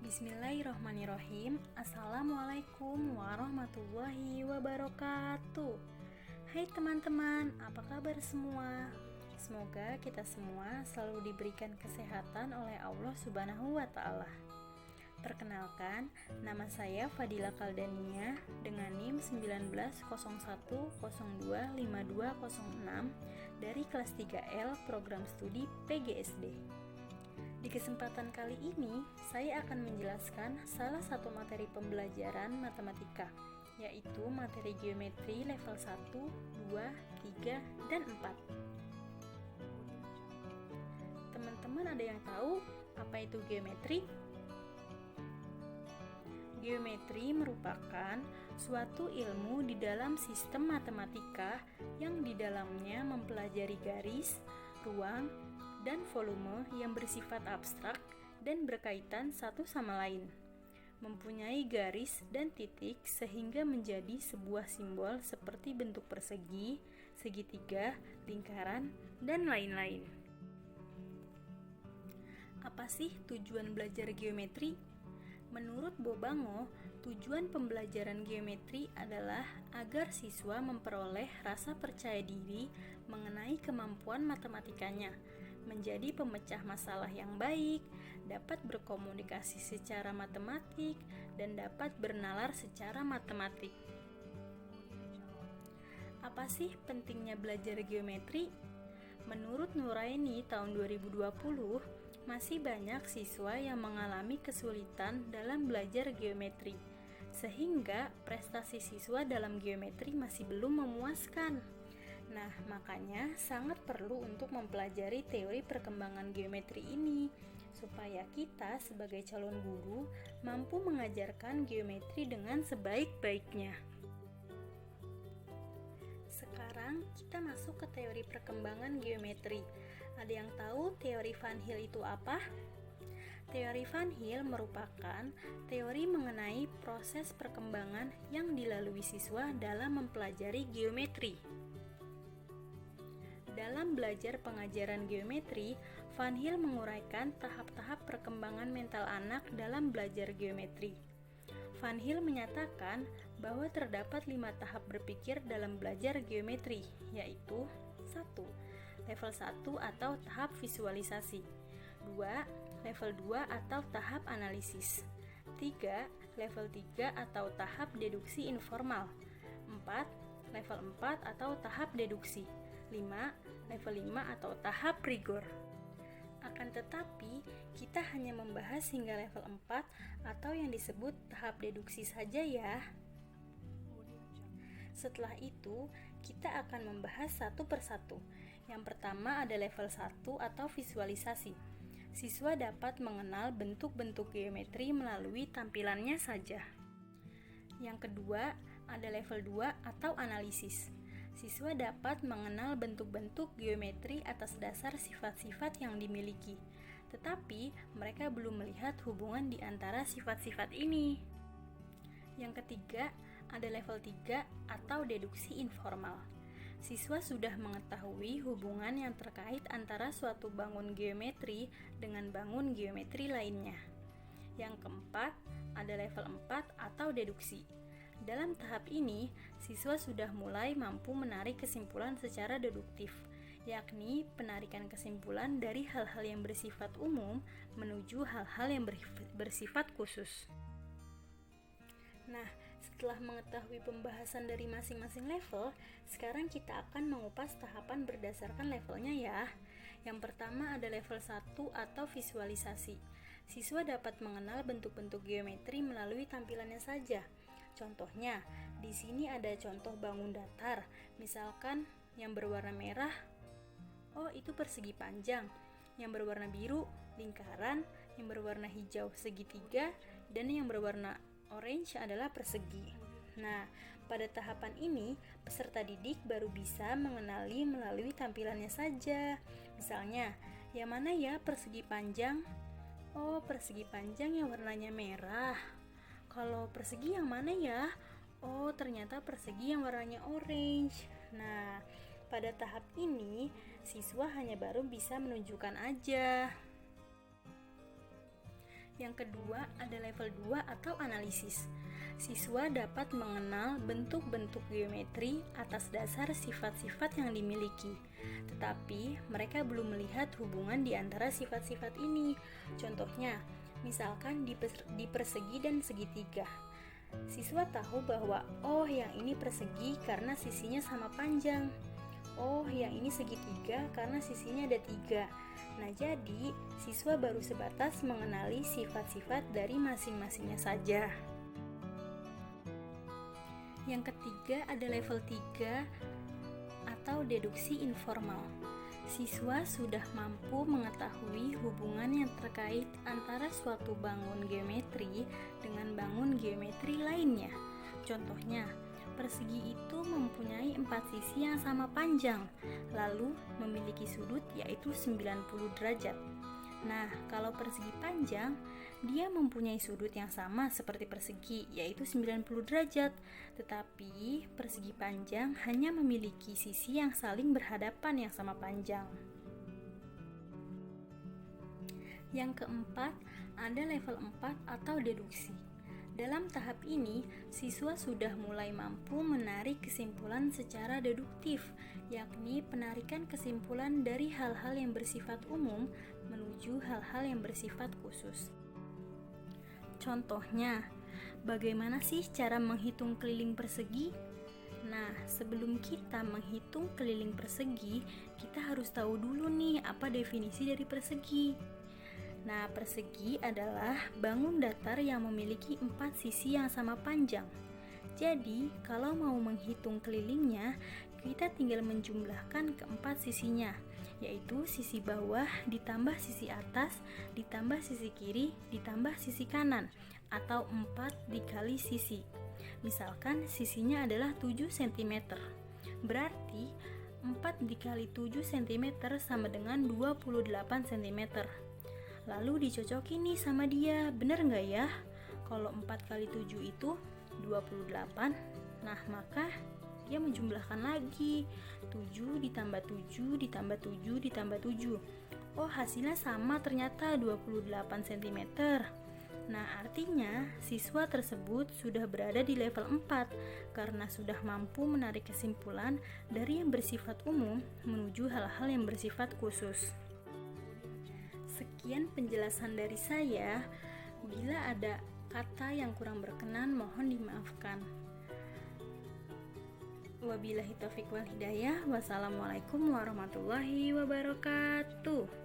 Bismillahirrohmanirrohim. Assalamualaikum warahmatullahi wabarakatuh. Hai teman-teman, apa kabar semua? Semoga kita semua selalu diberikan kesehatan oleh Allah Subhanahu wa Ta'ala. Perkenalkan, nama saya Fadila Kaldania dengan NIM 1901025206 dari kelas 3L Program Studi PGSD. Di kesempatan kali ini, saya akan menjelaskan salah satu materi pembelajaran matematika, yaitu materi geometri level 1, 2, 3, dan 4. Teman-teman ada yang tahu apa itu geometri? Geometri merupakan suatu ilmu di dalam sistem matematika yang di dalamnya mempelajari garis, ruang, dan volume yang bersifat abstrak dan berkaitan satu sama lain, mempunyai garis dan titik sehingga menjadi sebuah simbol seperti bentuk persegi, segitiga, lingkaran, dan lain-lain. Apa sih tujuan belajar geometri? Menurut Bobango, tujuan pembelajaran geometri adalah agar siswa memperoleh rasa percaya diri mengenai kemampuan matematikanya, menjadi pemecah masalah yang baik, dapat berkomunikasi secara matematik, dan dapat bernalar secara matematik. Apa sih pentingnya belajar geometri? Menurut Nuraini tahun 2020, masih banyak siswa yang mengalami kesulitan dalam belajar geometri, sehingga prestasi siswa dalam geometri masih belum memuaskan. Nah, makanya sangat perlu untuk mempelajari teori perkembangan geometri ini, supaya kita sebagai calon guru mampu mengajarkan geometri dengan sebaik-baiknya. Sekarang kita masuk ke teori perkembangan geometri. Ada yang tahu teori Van Hill itu apa? Teori Van Hill merupakan teori mengenai proses perkembangan yang dilalui siswa dalam mempelajari geometri. Dalam belajar pengajaran geometri, Van Hill menguraikan tahap-tahap perkembangan mental anak dalam belajar geometri. Van Hill menyatakan bahwa terdapat 5 tahap berpikir dalam belajar geometri, yaitu 1. Level 1 atau tahap visualisasi, 2. Level 2 atau tahap analisis, 3. Level 3 atau tahap deduksi informal, 4. Level 4 atau tahap deduksi, 5. Level 5 atau tahap rigor. Akan tetapi, kita hanya membahas hingga level 4 atau yang disebut tahap deduksi saja ya. Setelah itu, kita akan membahas satu persatu. Yang pertama ada level 1 atau visualisasi. Siswa dapat mengenal bentuk-bentuk geometri melalui tampilannya saja. Yang kedua ada level 2 atau analisis. Siswa dapat mengenal bentuk-bentuk geometri atas dasar sifat-sifat yang dimiliki, tetapi mereka belum melihat hubungan di antara sifat-sifat ini. Yang ketiga, ada level 3 atau deduksi informal. Siswa sudah mengetahui hubungan yang terkait antara suatu bangun geometri dengan bangun geometri lainnya. Yang keempat, ada level 4 atau deduksi. Dalam tahap ini, siswa sudah mulai mampu menarik kesimpulan secara deduktif, yakni penarikan kesimpulan dari hal-hal yang bersifat umum menuju hal-hal yang bersifat khusus. Nah, setelah mengetahui pembahasan dari masing-masing level, sekarang kita akan mengupas tahapan berdasarkan levelnya ya. Yang pertama ada level 1 atau visualisasi. Siswa dapat mengenal bentuk-bentuk geometri melalui tampilannya saja. Contohnya, di sini ada contoh bangun datar, misalkan yang berwarna merah, oh itu persegi panjang, yang berwarna biru, lingkaran, yang berwarna hijau, segitiga, dan yang berwarna orange adalah persegi. Nah, pada tahapan ini, peserta didik baru bisa mengenali melalui tampilannya saja. Misalnya, yang mana ya persegi panjang? Oh, persegi panjang yang warnanya merah. Kalau persegi yang mana ya? Oh, ternyata persegi yang warnanya orange. Nah, pada tahap ini, siswa hanya baru bisa menunjukkan aja. Yang kedua ada level 2 atau analisis. Siswa dapat mengenal bentuk-bentuk geometri atas dasar sifat-sifat yang dimiliki, tetapi mereka belum melihat hubungan di antara sifat-sifat ini. Contohnya, misalkan di persegi dan segitiga. Siswa tahu bahwa yang ini persegi karena sisinya sama panjang. Yang ini segitiga karena sisinya ada 3. Nah, jadi siswa baru sebatas mengenali sifat-sifat dari masing-masingnya saja. Yang ketiga ada level 3 atau deduksi informal. Siswa sudah mampu mengetahui hubungan yang terkait antara suatu bangun geometri dengan bangun geometri lainnya. Contohnya, persegi itu mempunyai 4 sisi yang sama panjang, lalu memiliki sudut yaitu 90 derajat. Nah, kalau persegi panjang, dia mempunyai sudut yang sama seperti persegi, yaitu 90 derajat. Tetapi, persegi panjang hanya memiliki sisi yang saling berhadapan yang sama panjang. Yang keempat, ada level 4 atau deduksi. Dalam tahap ini, siswa sudah mulai mampu menarik kesimpulan secara deduktif, yakni penarikan kesimpulan dari hal-hal yang bersifat umum menuju hal-hal yang bersifat khusus. Contohnya, bagaimana sih cara menghitung keliling persegi? Nah, sebelum kita menghitung keliling persegi, kita harus tahu dulu nih apa definisi dari persegi. Nah, persegi adalah bangun datar yang memiliki 4 sisi yang sama panjang. Jadi, kalau mau menghitung kelilingnya, kita tinggal menjumlahkan keempat sisinya, yaitu sisi bawah ditambah sisi atas, ditambah sisi kiri, ditambah sisi kanan, atau 4 dikali sisi. Misalkan sisinya adalah 7 cm. Berarti 4 dikali 7 cm sama dengan 28 cm. Lalu dicocokin nih sama dia, bener nggak ya? Kalau 4 kali 7 itu 28, nah maka dia menjumlahkan lagi 7 ditambah 7 ditambah 7 ditambah 7. Hasilnya sama ternyata 28 cm. Nah, artinya siswa tersebut sudah berada di level 4 karena sudah mampu menarik kesimpulan dari yang bersifat umum menuju hal-hal yang bersifat khusus. Sekian penjelasan dari saya. Bila ada kata yang kurang berkenan, mohon dimaafkan. Wabillahi taufiq wal hidayah. Wassalamualaikum warahmatullahi wabarakatuh.